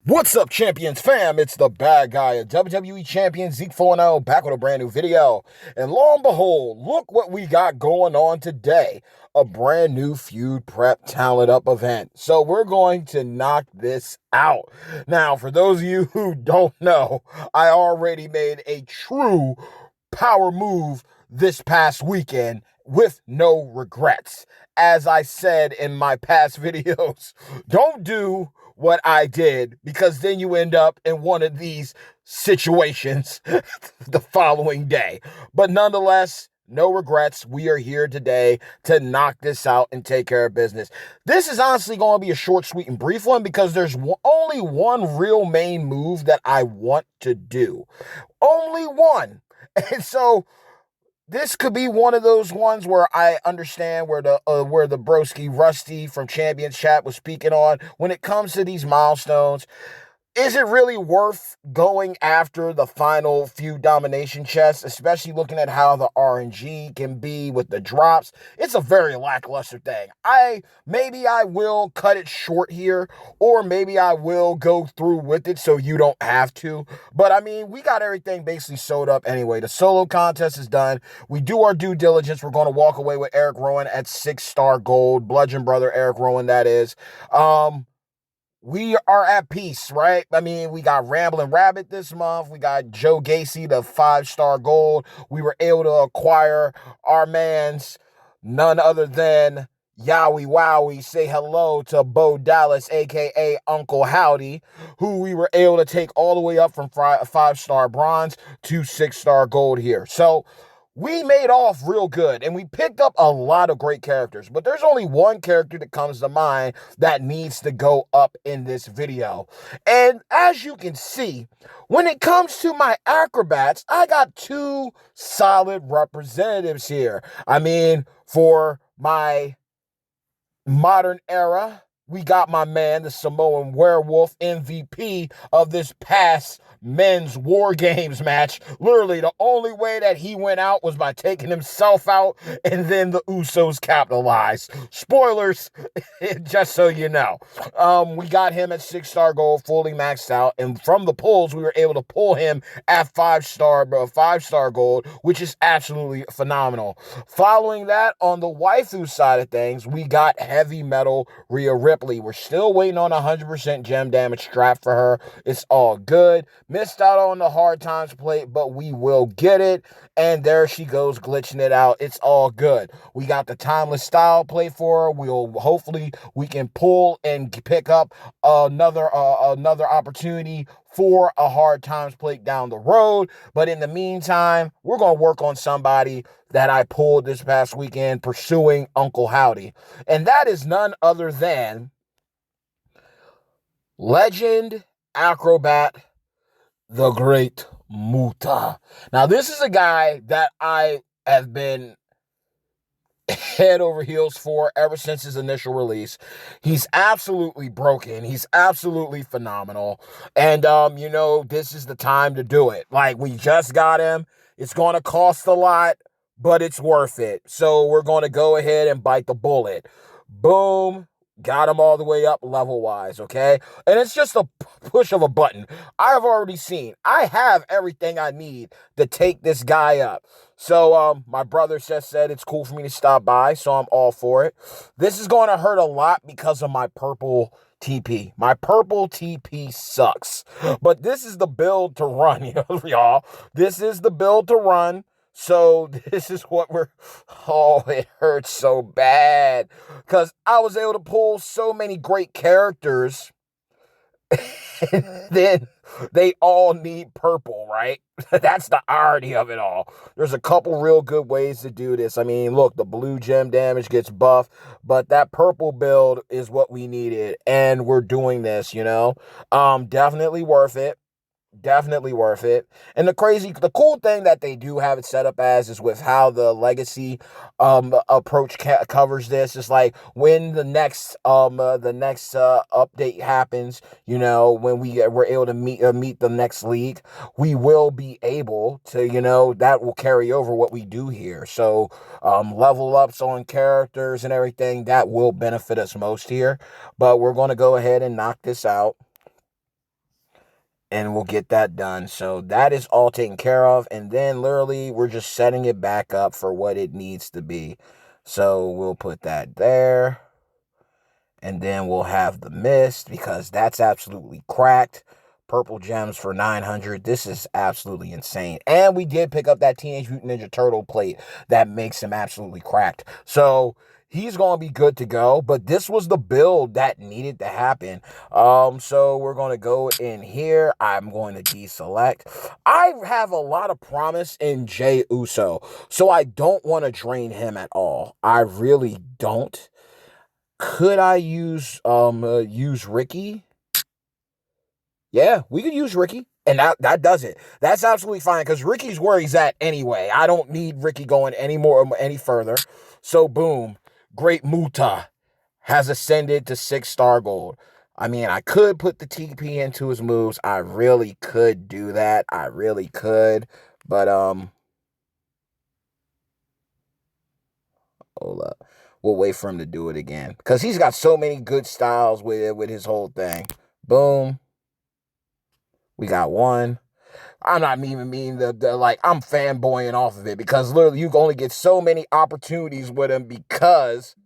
What's up, Champions fam? It's the bad guy, a WWE Champion, Zeke 4-0, back with a brand new video. And lo and behold, look what we got going on today. A brand new Feud Prep Talent Up event. So we're going to knock this out. Now, for those of you who don't know, I already made a true power move this past weekend with no regrets. As I said in my past videos, don't do what I did, because then you end up in one of these situations the following day. But nonetheless, no regrets. We are here today to knock this out and take care of business. This is honestly going to be a short, sweet, and brief one because there's only one real main move that I want to do. Only one. And so this could be one of those ones where I understand where the broski Rusty from Champions Chat was speaking on when it comes to these milestones. Is it really worth going after the final few domination chests, especially looking at how the RNG can be with the drops? It's a very lackluster thing. Maybe I will cut it short here, or maybe I will go through with it so you don't have to. But I mean, we got everything basically sewed up anyway. The solo contest is done. We do our due diligence. We're going to walk away with Eric Rowan at 6-star gold. Bludgeon Brother Eric Rowan, that is. We are at peace, right? I mean, we got Ramblin' Rabbit this month. We got Joe Gacy, the 5-star gold. We were able to acquire our man's none other than Yowie Wowie. Say hello to Bo Dallas, a.k.a. Uncle Howdy, who we were able to take all the way up from 5-star bronze to 6-star gold here. So we made off real good, and we picked up a lot of great characters, but there's only one character that comes to mind that needs to go up in this video. And as you can see, when it comes to my acrobats, I got two solid representatives here. I mean, for my modern era, we got my man, the Samoan Werewolf MVP of this past men's War Games match. Literally, the only way that he went out was by taking himself out, and then the Usos capitalized. Spoilers, just so you know. We got him at 6-star gold, fully maxed out, and from the pulls, we were able to pull him at 5-star gold, which is absolutely phenomenal. Following that, on the waifu side of things, we got Heavy Metal Rhea Ripley. We're still waiting on 100% gem damage strap for her. It's all good. Missed out on the hard times plate, but we will get it. And there she goes, glitching it out. It's all good. We got the timeless style plate for her. Hopefully we can pull and pick up another opportunity for a hard times plate down the road. But in the meantime, we're going to work on somebody that I pulled this past weekend pursuing Uncle Howdy. And that is none other than Legend Acrobat, the Great Muta. Now, this is a guy that I have been head over heels for ever since his initial release. He's absolutely broken. He's absolutely phenomenal. And, this is the time to do it. Like, we just got him. It's going to cost a lot, but it's worth it. So we're going to go ahead and bite the bullet. Boom. Got him all the way up level-wise, okay? And it's just a push of a button. I have everything I need to take this guy up. So, my brother just said it's cool for me to stop by, so I'm all for it. This is going to hurt a lot because of my purple TP. My purple TP sucks. But this is the build to run, y'all. This is the build to run. So this is what it hurts so bad because I was able to pull so many great characters and then they all need purple, right? That's the irony of it all. There's a couple real good ways to do this. I mean, look, the blue gem damage gets buffed, but that purple build is what we needed, and we're doing this, definitely worth it. Definitely worth it. And the cool thing that they do have it set up as is with how the legacy approach covers this. It's like when the next update happens, when we're able to meet the next league, we will be able to, that will carry over what we do here. So level ups on characters and everything, that will benefit us most here. But we're going to go ahead and knock this out. and we'll get that done. So that is all taken care of. And then literally we're just setting it back up for what it needs to be. So we'll put that there. And then we'll have the mist because that's absolutely cracked. Purple gems for 900. This is absolutely insane. And we did pick up that Teenage Mutant Ninja Turtle plate that makes him absolutely cracked. So he's going to be good to go. But this was the build that needed to happen. So we're going to go in here. I'm going to deselect. I have a lot of promise in Jey Uso. So I don't want to drain him at all. I really don't. Could I use Ricky? Yeah, we could use Ricky. And that does it. That's absolutely fine because Ricky's where he's at anyway. I don't need Ricky going any further. So boom, Great Muta has ascended to 6-star gold. I mean, I could put the TP into his moves. I really could do that. I really could. But hold up. We'll wait for him to do it again. Because he's got so many good styles with his whole thing. Boom. We got one. I'm not even meaning the like, I'm fanboying off of it. Because literally, you can only get so many opportunities with him because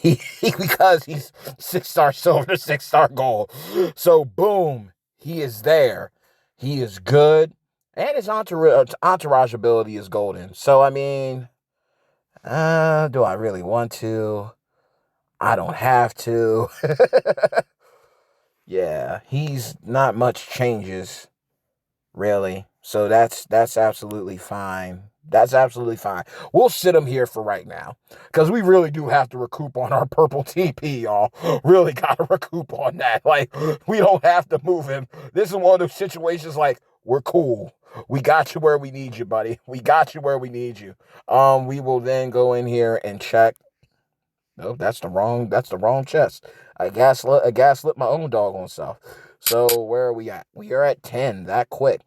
because he's 6-star silver, 6-star gold. So, boom. He is there. He is good. And his entourage ability is golden. So, I mean... do I really want to? I don't have to. Yeah, he's not much changes, really. So that's absolutely fine. That's absolutely fine. We'll sit him here for right now. Because we really do have to recoup on our purple TP, y'all. Really gotta recoup on that. Like, we don't have to move him. This is one of those situations like, we're cool. We got you where we need you, buddy. We got you where we need you. We will then go in here and check. No, that's the wrong chest. I gaslit my own doggone self. So where are we at? We are at 10. That quick.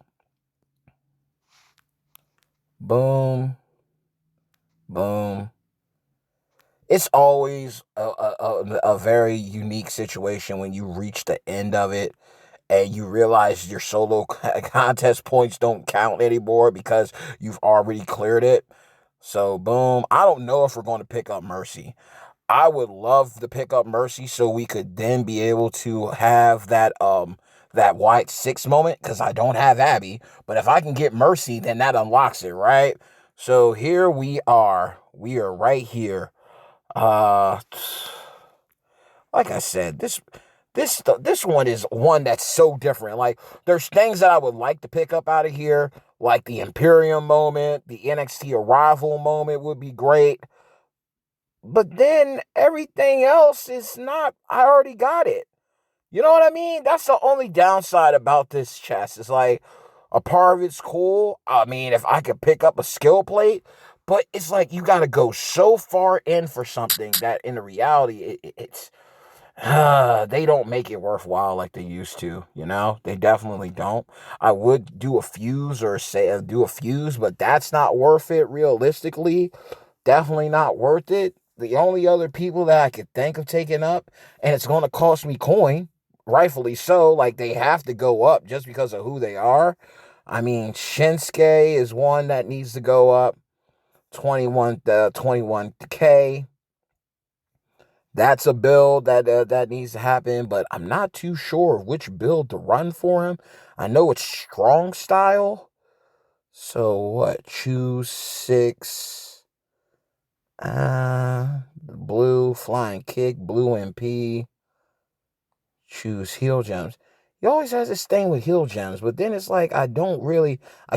Boom. Boom. It's always a very unique situation when you reach the end of it and you realize your solo contest points don't count anymore because you've already cleared it. So, boom. I don't know if we're going to pick up Mercy. I would love to pick up Mercy so we could then be able to have that White 6 moment because I don't have Abby. But if I can get Mercy, then that unlocks it, right? So here we are. We are right here. Uh like I said, this one is one that's so different. Like, there's things that I would like to pick up out of here, like the Imperium moment, the NXT arrival moment would be great. But then everything else is not, I already got it. You know what I mean? That's the only downside about this chest. It's like, a part of it's cool. I mean, if I could pick up a skill plate, but it's like you got to go so far in for something that in the reality, it's they don't make it worthwhile like they used to, you know? They definitely don't. I would do a fuse or say do a fuse, but that's not worth it realistically. Definitely not worth it. The only other people that I could think of taking up, and it's going to cost me coin, rightfully so, like they have to go up just because of who they are. I mean, Shinsuke is one that needs to go up. 21K. That's a build that needs to happen, but I'm not too sure of which build to run for him. I know it's strong style. So what? Choose 6. Blue, flying kick, blue MP. Choose heal gems. He always has this thing with heal gems, but then it's like I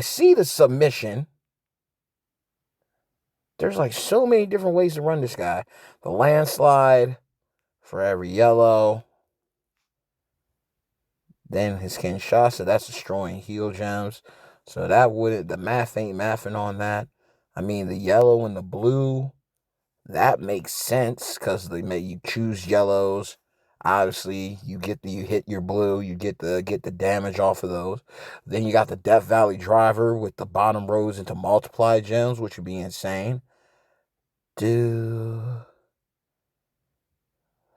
see the submission. There's like so many different ways to run this guy. The landslide, forever yellow. Then his Kinshasa, that's destroying heal gems. So the math ain't mathing on that. I mean, the yellow and the blue, that makes sense because they make you choose yellows. Obviously, you hit your blue, you get the damage off of those. Then you got the Death Valley driver with the bottom rows into multiply gems, which would be insane.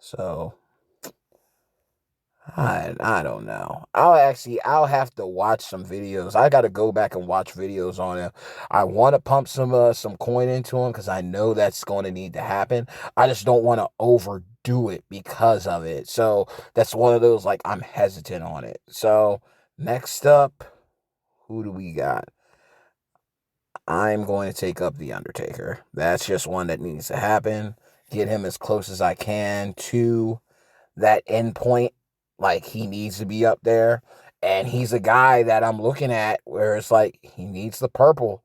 So I don't know. I'll have to watch some videos. I got to go back and watch videos on him. I want to pump some coin into him because I know that's going to need to happen. I just don't want to overdo it because of it. So that's one of those, like, I'm hesitant on it. So next up, who do we got? I'm going to take up The Undertaker. That's just one that needs to happen. Get him as close as I can to that end point. Like, he needs to be up there. And he's a guy that I'm looking at where it's like, he needs the purple.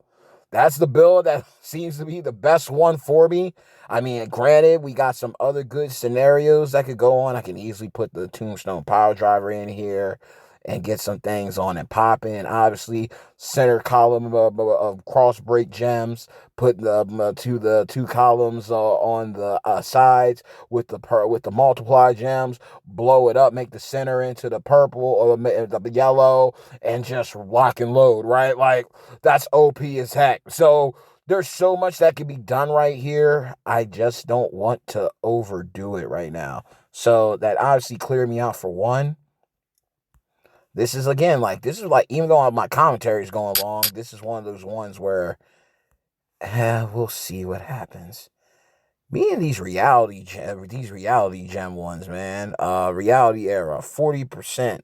That's the build that seems to be the best one for me. I mean, granted, we got some other good scenarios that could go on. I can easily put the Tombstone Power Driver in here and get some things on and popping. Obviously, center column of cross break gems. Put the two columns on the sides with the multiply gems. Blow it up, make the center into the purple or the yellow, and just lock and load. Right, like that's OP as heck. So there's so much that can be done right here. I just don't want to overdo it right now. So that obviously cleared me out for one. This is again like even though my commentary is going long, this is one of those ones where we'll see what happens. Me and these reality gem ones, man. Reality era, 40%.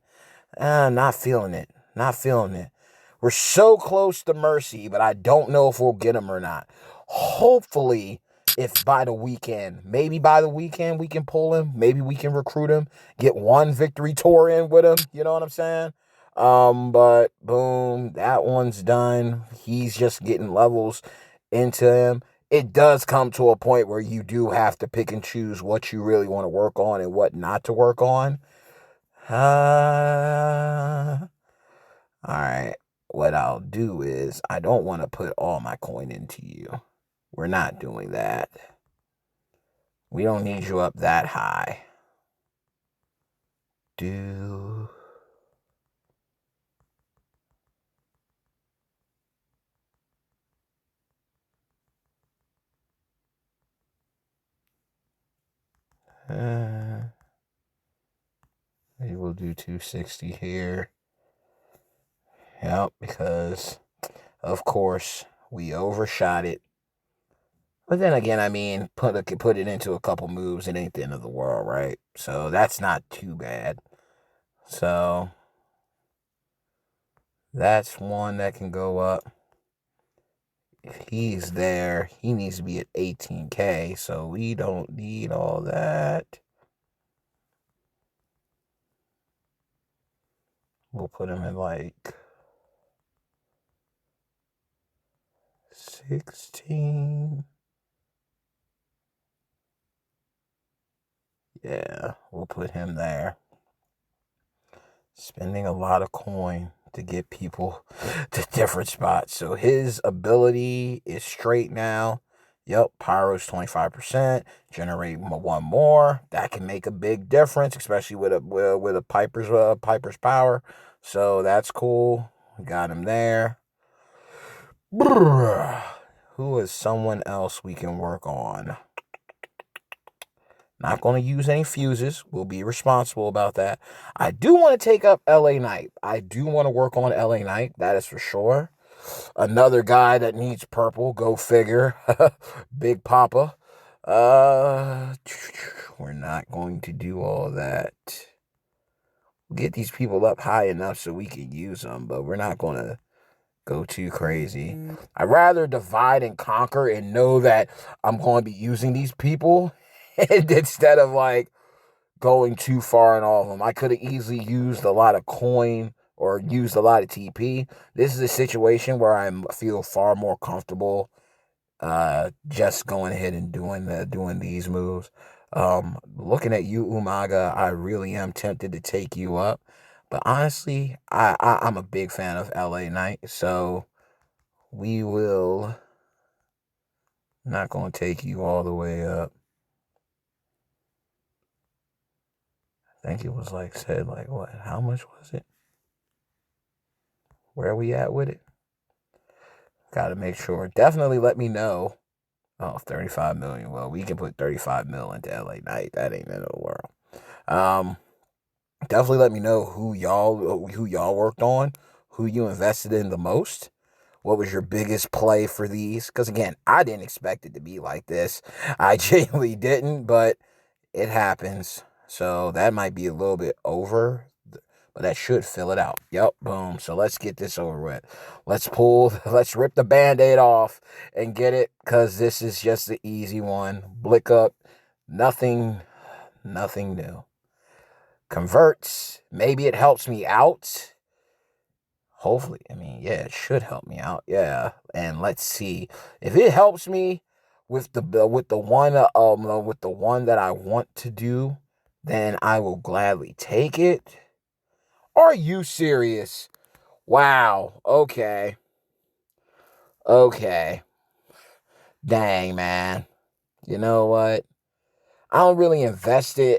Not feeling it. Not feeling it. We're so close to Mercy, but I don't know if we'll get him or not. Hopefully, if by the weekend, maybe by the weekend we can pull him. Maybe we can recruit him, get one victory tour in with him. You know what I'm saying? But boom, that one's done. He's just getting levels into him. It does come to a point where you do have to pick and choose what you really want to work on and what not to work on. All right. What I'll do is I don't want to put all my coin into you. We're not doing that. We don't need you up that high. Do. Maybe we'll do 260 here. Yep, because of course we overshot it. But then again, I mean, put it into a couple moves. It ain't the end of the world, right? So that's not too bad. So that's one that can go up. If he's there, he needs to be at 18K. So we don't need all that. We'll put him in like 16. Yeah, we'll put him there. Spending a lot of coin to get people to different spots. So his ability is straight now. Yep, Pyro's 25%. Generate one more. That can make a big difference, especially with a Piper's power. So that's cool. Got him there. Who is someone else we can work on? Not going to use any fuses. We'll be responsible about that. I do want to take up LA Knight. I do want to work on LA Knight. That is for sure. Another guy that needs purple. Go figure. Big Papa. We're not going to do all that. We'll get these people up high enough so we can use them, but we're not going to go too crazy. I'd rather divide and conquer and know that I'm going to be using these people instead of like going too far in all of them. I could have easily used a lot of coin or used a lot of TP. This is a situation where I feel far more comfortable just going ahead and doing these moves. Looking at you, Umaga, I really am tempted to take you up. But honestly, I'm a big fan of LA Knight, so we will not going to take you all the way up. I think it was like what? How much was it? Where are we at with it? Got to make sure. Definitely let me know. Oh, 35 million. Well, we can put 35 mil into LA Knight. That ain't in the world. Definitely let me know who y'all worked on, who you invested in the most. What was your biggest play for these? Because again, I didn't expect it to be like this. I genuinely didn't, but it happens. So that might be a little bit over, but that should fill it out. Yep, boom. So let's get this over with. Let's rip the band-aid off and get it, because this is just the easy one. Blick up, nothing, nothing new. Converts, maybe it helps me out. Hopefully, I mean, yeah, it should help me out. Yeah, and let's see if it helps me with the one that I want to do, then I will gladly take it. Are you serious? Wow. Okay. Okay. Dang, man. You know what? I don't really invest in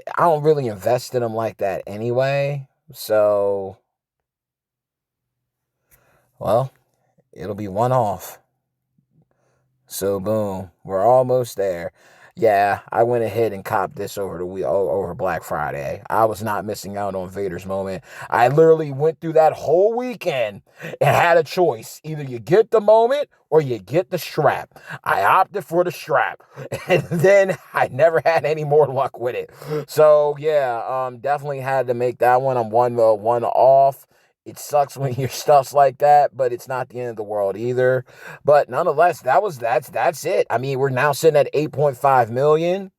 them like that anyway. So, well, it'll be one off. So boom, we're almost there. Yeah, I went ahead and copped this over Black Friday. I was not missing out on Vader's moment. I literally went through that whole weekend and had a choice. Either you get the moment or you get the strap. I opted for the strap. And then I never had any more luck with it. So yeah, definitely had to make that one. I'm one off. It sucks when your stuff's like that, but it's not the end of the world either. But nonetheless, that's it. I mean, we're now sitting at 8.5 million.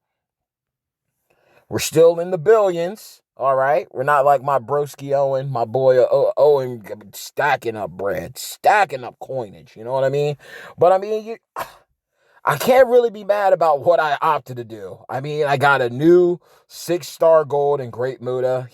We're still in the billions. All right. We're not like my broski Owen, my boy Owen, stacking up bread, stacking up coinage. You know what I mean? But I mean, I can't really be mad about what I opted to do. I mean, I got a new 6-star gold in Great Muta.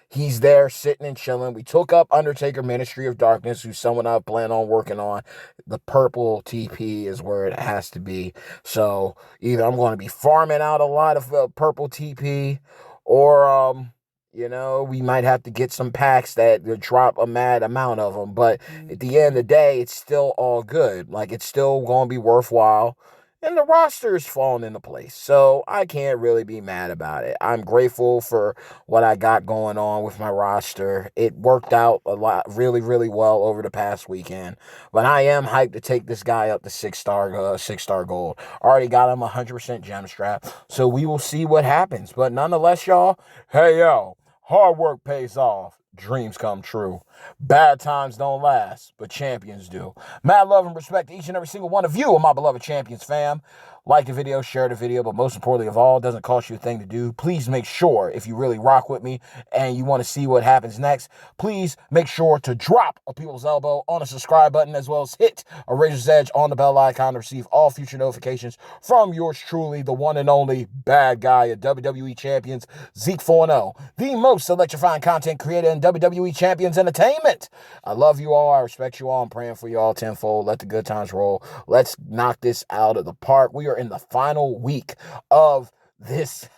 He's there sitting and chilling. We took up Undertaker Ministry of Darkness, who's someone I plan on working on. The purple TP is where it has to be. So either I'm going to be farming out a lot of purple TP, or we might have to get some packs that drop a mad amount of them. But at the end of the day, it's still all good. Like, it's still going to be worthwhile. And the roster is falling into place. So I can't really be mad about it. I'm grateful for what I got going on with my roster. It worked out a lot, really, really well over the past weekend. But I am hyped to take this guy up to 6-star gold. Already got him 100% gem strap. So we will see what happens. But nonetheless, y'all, hey, yo. Hard work pays off. Dreams come true. Bad times don't last, but champions do. Mad love and respect to each and every single one of you, my beloved champions fam. Like the video, share the video, but most importantly of all, it doesn't cost you a thing to do. Please make sure, if you really rock with me and you want to see what happens next, please make sure to drop a people's elbow on the subscribe button, as well as hit a razor's edge on the bell icon to receive all future notifications from yours truly, the one and only bad guy of WWE Champions, Zeke 4-0, the most electrifying content creator in WWE Champions Entertainment. I love you all. I respect you all. I'm praying for you all tenfold. Let the good times roll. Let's knock this out of the park. We are in the final week of this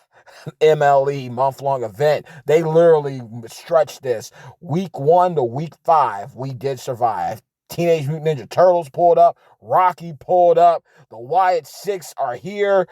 MLE month-long event. They literally stretched this week 1 to week 5. We did survive. Teenage Mutant Ninja Turtles pulled up. Rocky pulled up. The Wyatt Six are here.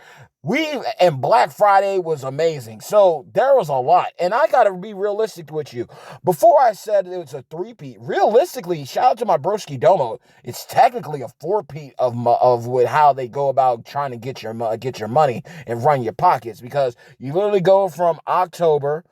And Black Friday was amazing. So there was a lot. And I got to be realistic with you. Before I said it was a three-peat, realistically, shout out to my broski Domo. It's technically a four-peat of with how they go about trying to get your money and run your pockets, because you literally go from October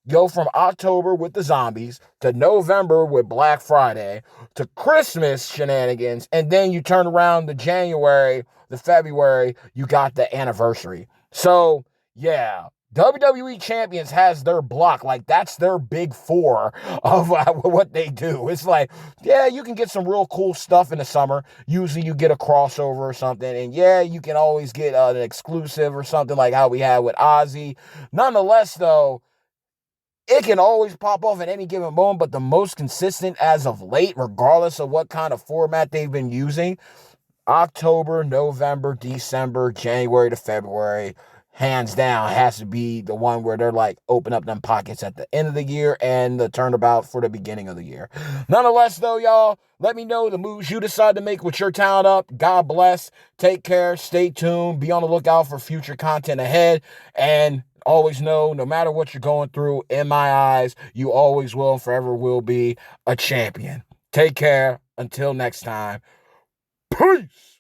with the zombies to November with Black Friday to Christmas shenanigans, and then you turn around to January, the February, you got the anniversary. So, yeah, WWE Champions has their block. Like, that's their big four of what they do. It's like, yeah, you can get some real cool stuff in the summer. Usually you get a crossover or something. And yeah, you can always get an exclusive or something like how we had with Ozzy. Nonetheless, though, it can always pop off at any given moment, but the most consistent as of late, regardless of what kind of format they've been using, October, November, December, January to February, hands down, has to be the one where they're like, open up them pockets at the end of the year and the turnabout for the beginning of the year. Nonetheless, though, y'all, let me know the moves you decide to make with your talent up. God bless. Take care. Stay tuned. Be on the lookout for future content ahead. And always know, no matter what you're going through, in my eyes, you always will and forever will be a champion. Take care. Until next time. Peace.